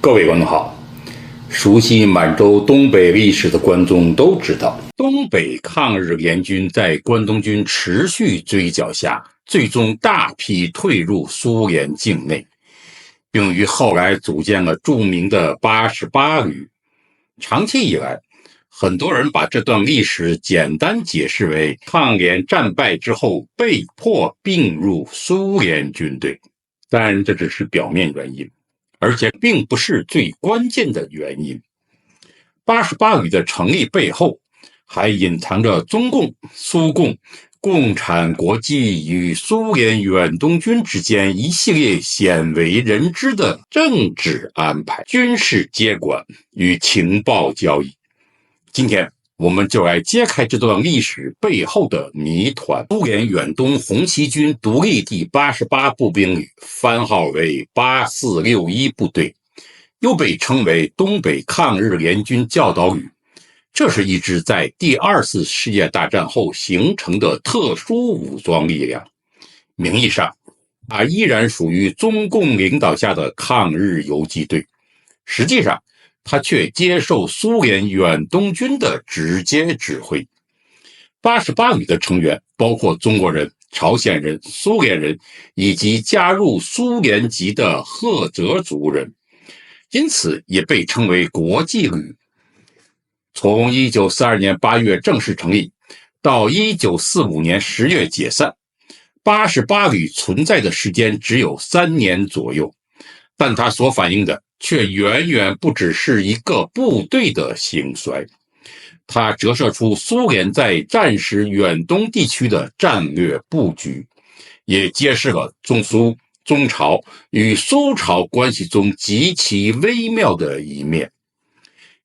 各位觀眾好，熟悉滿洲東北歷史的觀眾都知道，東北抗日聯軍在關東軍持續追剿下，最終大批退入蘇聯境內，並於後來組建了著名的88旅。長期以來，很多人把這段歷史簡單解釋為抗聯戰敗之後被迫併入蘇聯軍隊，但這只是表面原因，而且並不是最關鍵的原因。88旅的成立背後，還隱藏着中共、蘇共、共產國際與蘇聯遠東軍之間一系列鮮為人知的政治安排、軍事接管與情報交易。今天我們就來揭開這段歷史背後的謎團。蘇聯遠東紅旗軍獨立第88步兵旅，番號為8461部隊，又被稱為東北抗日聯軍教導旅。這是一支在第二次世界大戰後形成的特殊武裝力量，名義上它依然屬於中共領導下的抗日游擊隊，實際上他卻接受蘇聯遠東軍的直接指揮。88旅的成員包括中國人、朝鮮人、蘇聯人以及加入蘇聯籍的赫哲族人，因此也被稱為國際旅。從1942年8月正式成立到1945年10月解散，88旅存在的時間只有3年左右，但它所反映的卻遠遠不只是一個部隊的興衰，它折射出蘇聯在戰時遠東地區的戰略布局，也揭示了中蘇、中朝與蘇朝關係中極其微妙的一面。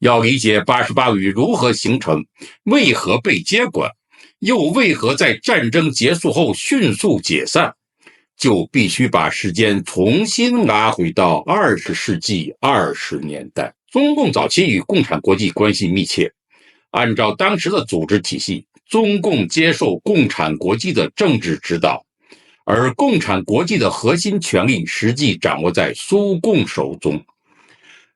要理解88旅如何形成，為何被接管，又為何在戰爭結束後迅速解散，就必須把時間重新拉回到20世紀20年代。中共早期與共產國際關係密切，按照當時的組織體系，中共接受共產國際的政治指導，而共產國際的核心權力實際掌握在蘇共手中。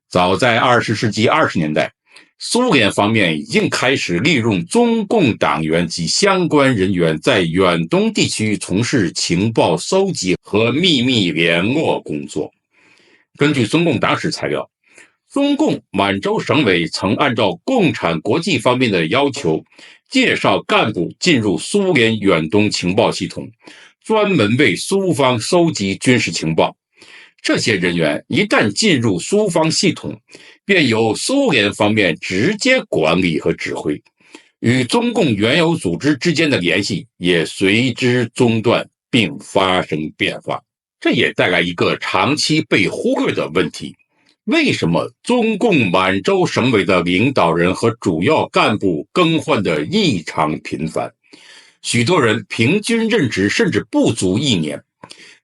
早在20世紀20年代，蘇聯方面已經開始利用中共黨員及相關人員在遠東地區從事情報收集和秘密聯絡工作。根據中共黨史材料，中共滿洲省委曾按照共產國際方面的要求，介紹幹部進入蘇聯遠東情報系統，專門為蘇方收集軍事情報。這些人員一旦進入蘇方系統，便由蘇聯方面直接管理和指揮，與中共原有組織之間的聯繫也隨之中斷並發生變化。這也帶來一個長期被忽略的問題：為什麼中共滿洲省委的領導人和主要幹部更換的異常頻繁？許多人平均任職甚至不足1年。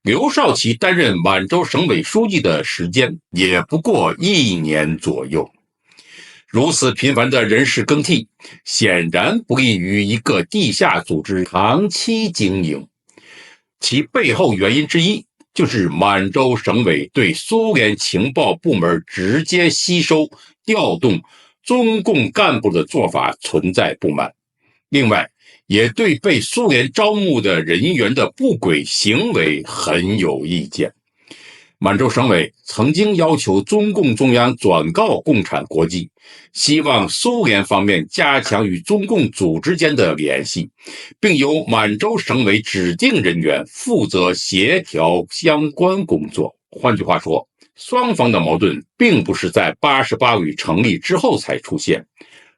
劉少奇擔任滿洲省委書記的時間也不過1年左右。如此頻繁的人事更替，顯然不利於一個地下組織長期經營。其背後原因之一，就是滿洲省委對蘇聯情報部門直接吸收、調動中共幹部的做法存在不滿。另外，也對被蘇聯招募的人員的不軌行為很有意見。滿洲省委曾經要求中共中央轉告共產國際，希望蘇聯方面加強與中共組織間的聯繫，並由滿洲省委指定人員負責協調相關工作。換句話說，雙方的矛盾並不是在88旅成立之後才出現，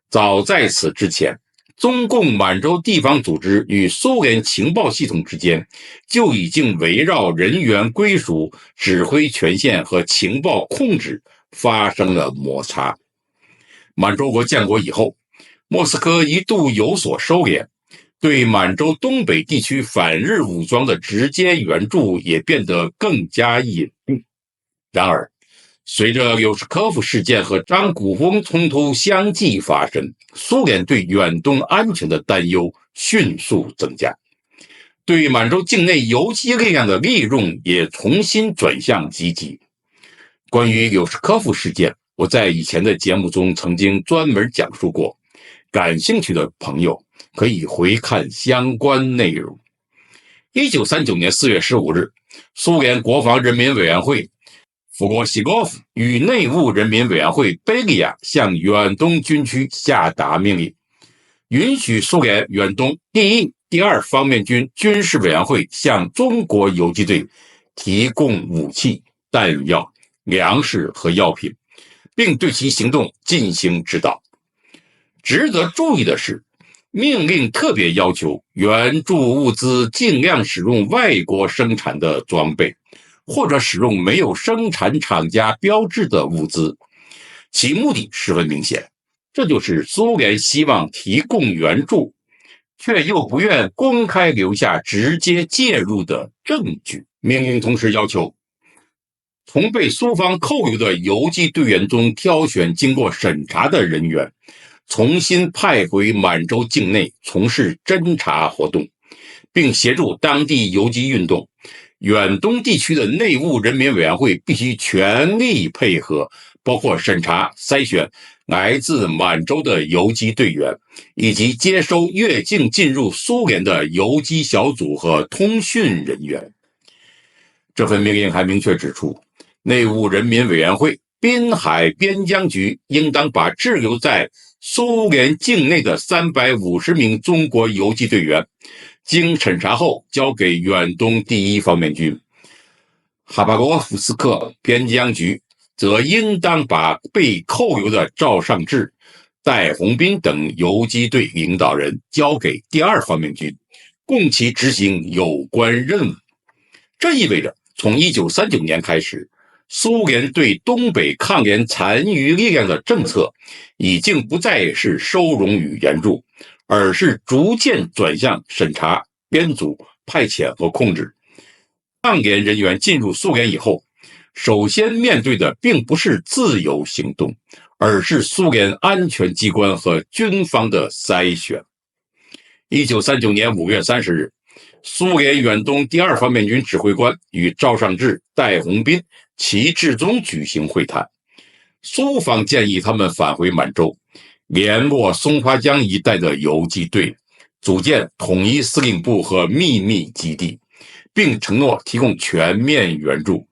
早在此之前，中共滿洲地方組織與蘇聯情報系統之間就已經圍繞人員歸屬、指揮權限和情報控制發生了摩擦。滿洲國建國以後，莫斯科一度有所收斂，對滿洲東北地區反日武裝的直接援助也變得更加隱蔽。然而，隨着柳什科夫事件和張古峰衝突相繼發生，蘇聯對遠東安全的擔憂迅速增加，對滿洲境內游擊力量的利用也重新轉向積極。關於柳什科夫事件，我在以前的節目中曾經專門講述過，感興趣的朋友可以回看相關內容。1939年4月15日，蘇聯國防人民委員會弗羅西洛夫與內務人民委員會貝利亞向遠東軍區下達命令，允許蘇聯遠東第一、第二方面軍軍事委員會向中國游擊隊提供武器、彈藥、糧食和藥品，並對其行動進行指導。值得注意的是，命令特別要求援助物資盡量使用外國生產的裝備，或者使用沒有生產廠家標誌的物資，其目的十分明顯，這就是蘇聯希望提供援助，卻又不願公開留下直接介入的證據。命令同時要求，從被蘇方扣留的游擊隊員中挑選經過審查的人員，重新派回滿洲境內從事偵察活動，並協助當地游擊運動。遠東地區的內務人民委員會必須全力配合，包括審查、篩選來自滿洲的游擊隊員，以及接收越境進入蘇聯的游擊小組和通訊人員。這份命令還明確指出，內務人民委員會濱海邊疆局應當把滯留在蘇聯境內的350名中國游擊隊員經審查後交給遠東第一方面軍。哈巴羅夫斯克邊疆局則應當把被扣留的趙尚志、戴洪斌等游擊隊領導人交給第二方面軍，供其執行有關任務。這意味着從1939年開始，蘇聯對東北抗聯殘餘力量的政策已經不再是收容與援助，而是逐漸轉向審查、編組、派遣和控制。抗聯人員進入蘇聯以後，首先面對的並不是自由行動，而是蘇聯安全機關和軍方的篩選。1939年5月30日，蘇聯遠東第二方面軍指揮官與趙尚志、戴洪斌、齊志忠舉行會談，蘇方建議他們返回滿洲，聯絡松花江一帶的游擊隊，組建統一司令部和秘密基地，並承諾提供全面援助。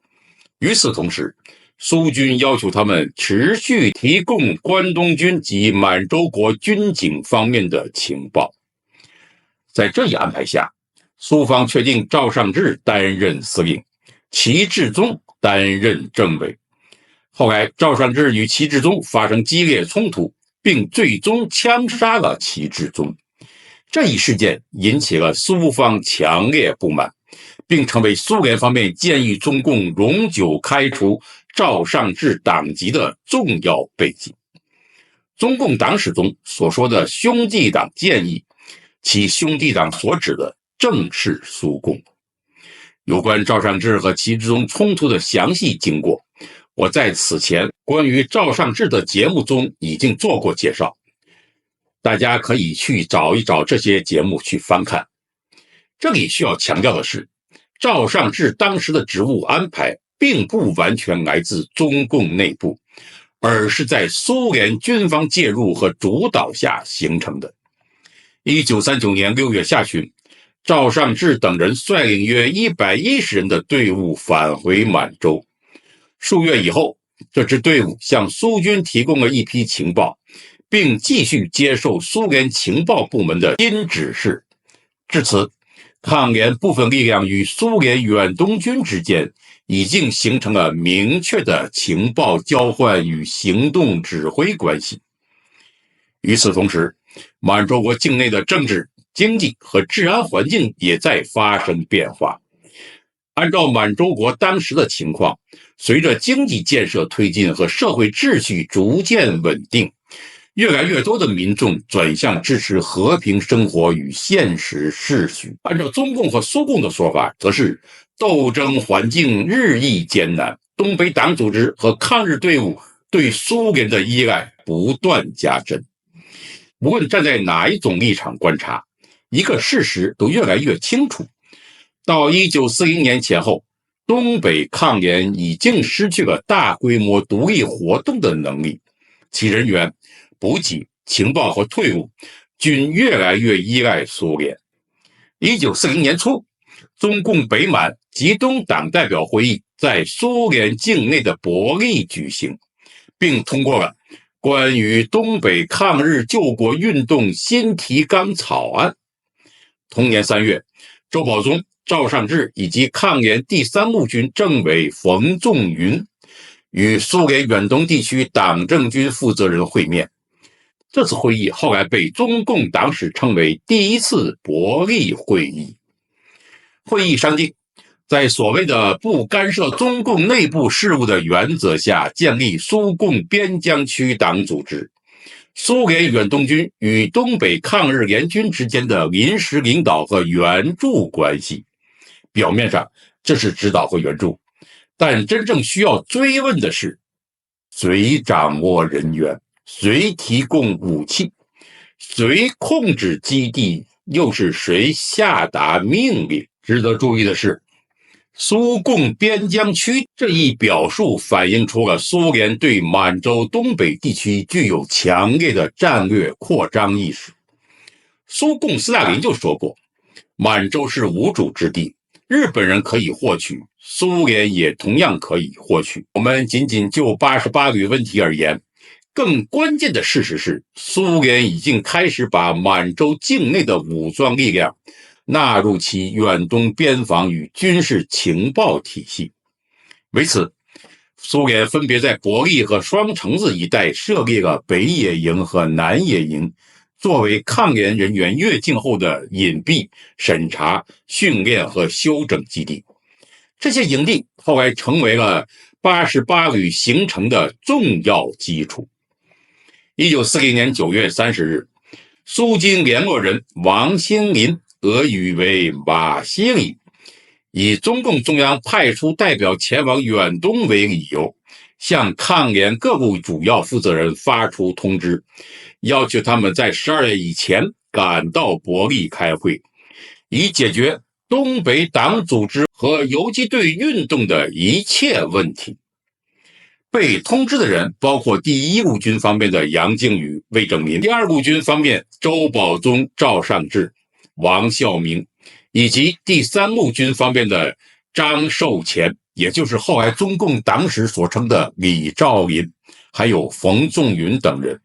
與此同時，蘇軍要求他們持續提供關東軍及滿洲國軍警方面的情報。在這一安排下，蘇方確定趙尚志擔任司令，齊志忠擔任政委。後來，趙尚志與齊志忠發生激烈衝突，並最終槍殺了齊志忠。這一事件引起了蘇方強烈不滿，並成為蘇聯方面建議中共永久開除趙尚志黨籍的重要背景。中共黨史中所說的兄弟黨建議，其兄弟黨所指的正是蘇共。有關趙尚志和齊志忠衝突的詳細經過，我在此前關於趙尚志的節目中已經做過介紹，大家可以去找一找這些節目去翻看。這裡需要強調的是，趙尚志當時的職務安排並不完全來自中共內部，而是在蘇聯軍方介入和主導下形成的。1939年6月下旬，趙尚志等人率領約110人的隊伍返回滿洲。數月以後，這支隊伍向蘇軍提供了一批情報，並繼續接受蘇聯情報部門的新指示。至此，抗聯部分力量與蘇聯遠東軍之間已經形成了明確的情報交換與行動指揮關係。與此同時，滿洲國境內的政治、經濟和治安環境也在發生變化。按照滿洲國當時的情況，隨着經濟建設推進和社會秩序逐漸穩定，越來越多的民眾轉向支持和平生活與現實秩序。按照中共和蘇共的說法，則是鬥爭環境日益艱難，東北黨組織和抗日隊伍對蘇聯的依賴不斷加深。無論站在哪一種立場觀察，一個事實都越來越清楚：到1940年前後，東北抗聯已經失去了大規模獨立活動的能力，其人員、補給、情報和退伍均越來越依賴蘇聯。1940年初，中共北滿及東黨代表會議在蘇聯境內的伯力舉行，並通過了關於東北抗日救國運動新提綱草案。同年3月，周保中、趙尚志以及抗聯第3路軍政委馮仲雲與蘇聯遠東地區黨政軍負責人會面。這次會議後來被中共黨史稱為第一次伯力會議。會議商定，在所謂的不干涉中共內部事務的原則下，建立蘇共邊疆區黨組織。蘇聯遠東軍與東北抗日聯軍之間的臨時領導和援助關係。表面上這是指導和援助，但真正需要追問的是，誰掌握人員，誰提供武器，誰控制基地，又是誰下達命令。值得注意的是，蘇共邊疆區這一表述反映出了蘇聯對滿洲東北地區具有強烈的戰略擴張意識。蘇共斯大林就說過，滿洲是無主之地，日本人可以獲取，蘇聯也同樣可以獲取。我們僅僅就88旅問題而言，更關鍵的事實是，蘇聯已經開始把滿洲境內的武裝力量納入其遠東邊防與軍事情報體系。為此，蘇聯分別在伯力和雙城子一帶設立了北野營和南野營，作為抗聯人員越境後的隱蔽、審查、訓練和休整基地。這些營地後來成為了88旅形成的重要基礎。1940年9月30日，蘇金聯絡人王新林，俄語為馬西里，以中共中央派出代表前往遠東為理由，向抗聯各部主要負責人發出通知，要求他們在12月以前趕到伯力開會，以解決東北黨組織和游擊隊運動的一切問題。被通知的人包括第1路軍方面的楊靖宇、魏正民，第2路軍方面周保中、趙尚志、王孝明，以及第3路軍方面的張壽前，也就是後來中共黨史所稱的李兆林，還有馮仲雲等人。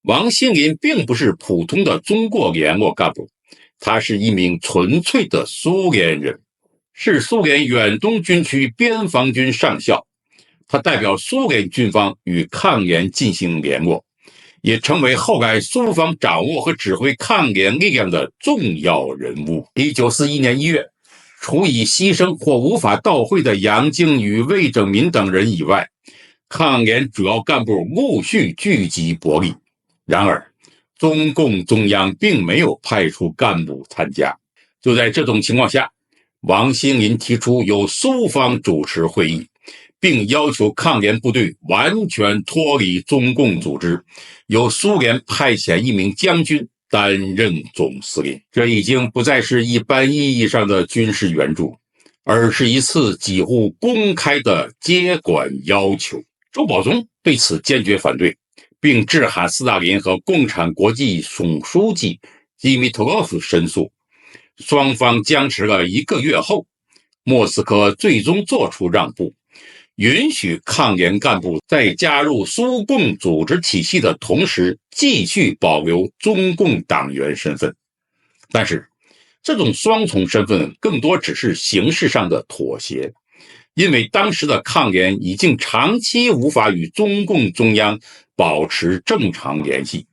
王新林並不是普通的中國聯絡幹部，他是一名純粹的蘇聯人，是蘇聯遠東軍區邊防軍上校。他代表蘇聯軍方與抗聯進行聯絡，也成為後來蘇方掌握和指揮抗聯力量的重要人物。1941年1月，除已犧牲或無法到會的楊靖宇、魏正民等人以外，抗聯主要幹部陸續聚集伯力。然而，中共中央並沒有派出幹部參加。就在這種情況下，王新林提出由蘇方主持會議，並要求抗聯部隊完全脫離中共組織，由蘇聯派遣一名將軍擔任總司令。這已經不再是一般意義上的軍事援助，而是一次幾乎公開的接管要求。周保中对此堅決反對，並致函斯大林和共產國際總書記基米特洛夫申訴。雙方僵持了1個月後，莫斯科最終做出讓步，允許抗聯幹部在加入蘇共組織體系的同時繼續保留中共黨員身份。但是，這種雙重身份更多只是形式上的妥協，因為當時的抗聯已經長期無法與中共中央保持正常聯繫，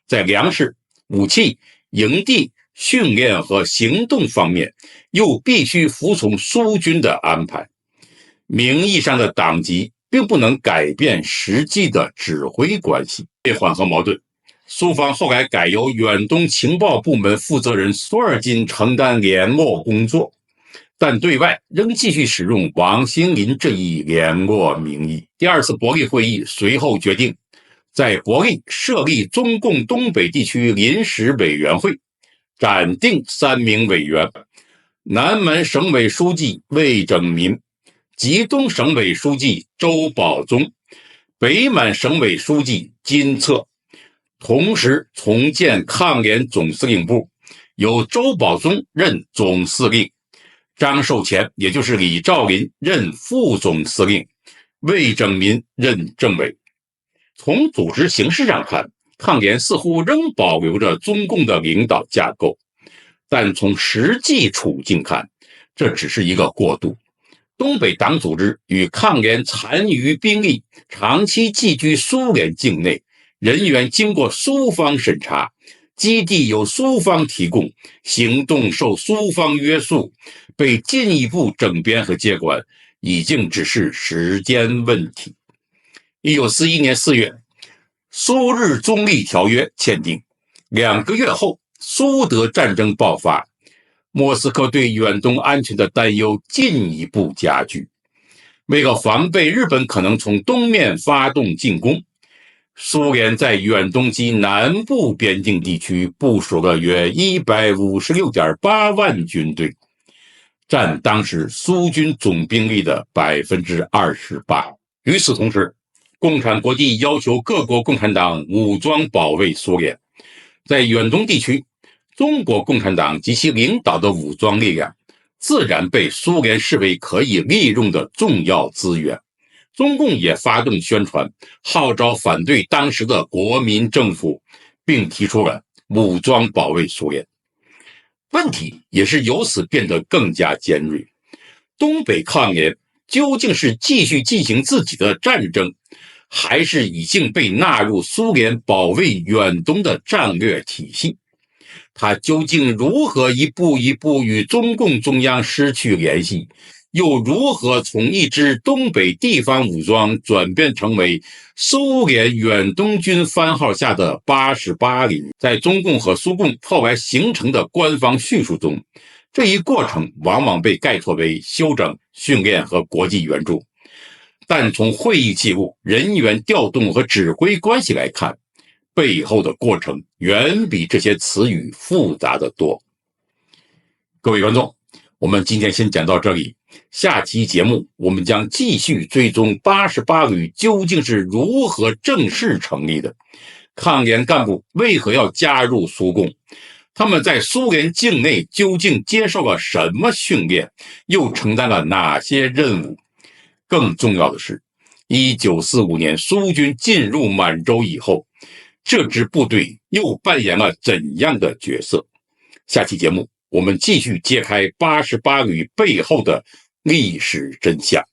在糧食、武器、營地、訓練和行動方面又必須服從蘇軍的安排。名義上的黨籍並不能改變實際的指揮關係。為緩和矛盾，蘇方後來改由遠東情報部門負責人索爾金承擔聯絡工作，但對外仍繼續使用王新林這一聯絡名義。第2次伯力會議隨後決定，在伯力設立中共東北地區臨時委員會，斬定3名委員，南門省委書記魏拯民，吉東省委書記周保宗，北滿省委書記金策。同时重建抗联總司令部，由周保宗任总司令，张寿前也就是李兆麟任副总司令，魏拯民任政委。从组織形式上看，抗聯似乎仍保留着中共的領導架構，但從實際處境看，這只是一個過渡。東北黨組織與抗聯殘餘兵力長期寄居蘇聯境內，人員經過蘇方審查，基地由蘇方提供，行動受蘇方約束，被進一步整編和接管，已經只是時間問題。1941年4月，蘇日中立條約簽訂，2個月後，蘇德戰爭爆發，莫斯科對遠東安全的擔憂進一步加劇。為了防備日本可能從東面發動進攻，蘇聯在遠東及南部邊境地區部署了約 156.8 萬軍隊，佔當時蘇軍總兵力的 28%。與此同時，共產國際要求各國共產黨武裝保衛蘇聯。在遠東地區，中國共產黨及其領導的武裝力量自然被蘇聯視為可以利用的重要資源。中共也發動宣傳，號召反對當時的國民政府，並提出了武裝保衛蘇聯。問題也是由此變得更加尖銳。東北抗聯究竟是繼續進行自己的戰爭，還是已經被納入蘇聯保衛遠東的戰略體系？它究竟如何一步一步與中共中央失去聯繫？又如何從一支東北地方武裝轉變成為蘇聯遠東軍番號下的88旅？在中共和蘇共後來形成的官方敘述中，這一過程往往被概括為休整、訓練和國際援助。但從會議記錄、人員調動和指揮關係來看，背後的過程遠比這些詞語複雜得多。各位觀眾，我們今天先講到這裡，下期節目我們將繼續追蹤88旅究竟是如何正式成立的，抗聯幹部為何要加入蘇共，他們在蘇聯境內究竟接受了什麼訓練，又承擔了哪些任務。更重要的是，1945年蘇軍進入滿洲以後，這支部隊又扮演了怎樣的角色？下期節目我們繼續揭開88旅背後的歷史真相。